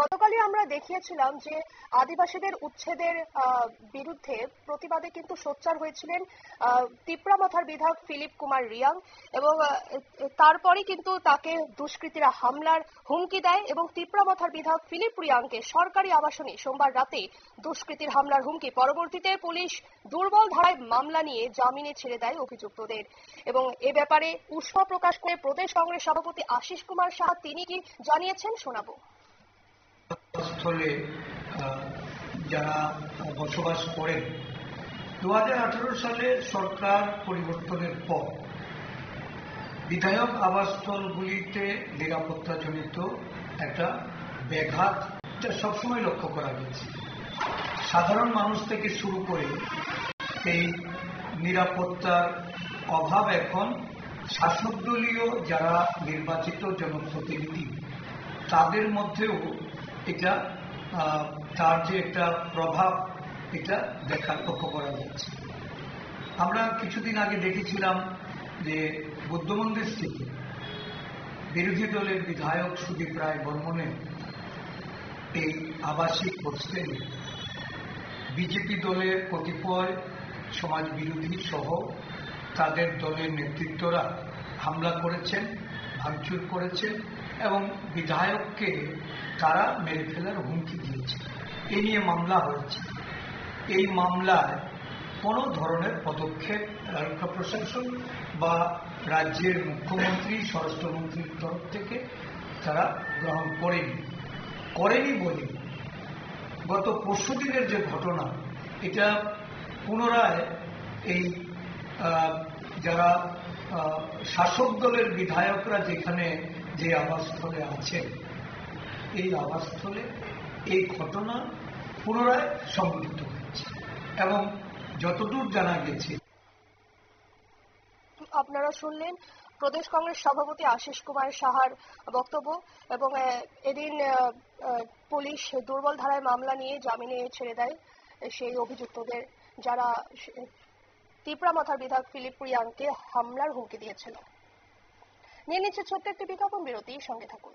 গতকালই আমরা দেখিয়েছিলাম যে আদিবাসীদের উচ্ছেদের বিরুদ্ধে প্রতিবাদে কিন্তু সোচ্চার হয়েছিলেন তিপ্রামথার বিধায়ক ফিলিপ কুমার রিয়াং এবং তারপরই কিন্তু তাকে দুষ্কৃতীরা হামলার হুমকি দেয় এবং তিপ্রামথার বিধায়ক ফিলিপ রিয়াংকে সরকারি আবাসনে সোমবার রাতে দুষ্কৃতীর হামলার হুমকি। পরবর্তীতে পুলিশ দুর্বল ধারায় মামলা নিয়ে জামিনে ছেড়ে দেয় অভিযুক্তদের এবং এ ব্যাপারে উষ্মা প্রকাশ করে প্রদেশ কংগ্রেস সভাপতি আশিস কুমার সাহা তিনি কি জানিয়েছেন শোনাবো। স্থলে যারা বসবাস করেন 2018 সালে সরকার পরিবর্তনের পর বিধায়ক আবাসস্থলগুলিতে নিরাপত্তাজনিত একটা ব্যাঘাত সবসময় লক্ষ্য করা গেছে। সাধারণ মানুষ থেকে শুরু করে এই নিরাপত্তার অভাব এখন শাসক দলীয় যারা নির্বাচিত জনপ্রতিনিধি তাদের মধ্যেও এটা তার যে একটা প্রভাব এটা লক্ষ্য করা যাচ্ছে। আমরা কিছুদিন আগে দেখেছিলাম যে বুদ্ধমন্দির স্থিতি বিরোধী দলের বিধায়ক সুদীপ রায় বর্মনের এই আবাসিক হোস্টেলে বিজেপি দলের কতিপয় সমাজ বিরোধী সহ তাদের দলের নেতৃত্বরা হামলা করেছেন, ভাঙচুর করেছেন এবং বিধায়ককে তারা মেরে ফেলার হুমকি দিয়েছে। এ নিয়ে মামলা হয়েছে। এই মামলায় কোনো ধরনের পদক্ষেপ আরক্ষা প্রশাসন বা রাজ্যের মুখ্যমন্ত্রী স্বরাষ্ট্রমন্ত্রীর তরফ থেকে তারা গ্রহণ করেনি বলে গত পরশুদিনের যে ঘটনা এটা পুনরায় এই যারা শাসক দলের বিধায়করা যেখানে যে আবাসস্থলে আছেন এই আবাসস্থলে এই ঘটনা পুনরায় সংঘটিত হয়েছে এবং যতদূর জানা গেছে। আপনারা শুনলেন প্রদেশ কংগ্রেস সভাপতি আশিস কুমার সাহার বক্তব্য এবং এদিন পুলিশ দুর্বল ধারায় মামলা নিয়ে জামিনে ছেড়ে দেয় সেই অভিযুক্তদের যারা তিপ্রামথার বিধায়ক ফিলিপ রিয়াংকে হামলার হুমকি দিয়েছিল। নিয়ে নিচ্ছে ছোট্ট একটি বিজ্ঞাপন বিরতি, সঙ্গে থাকুন।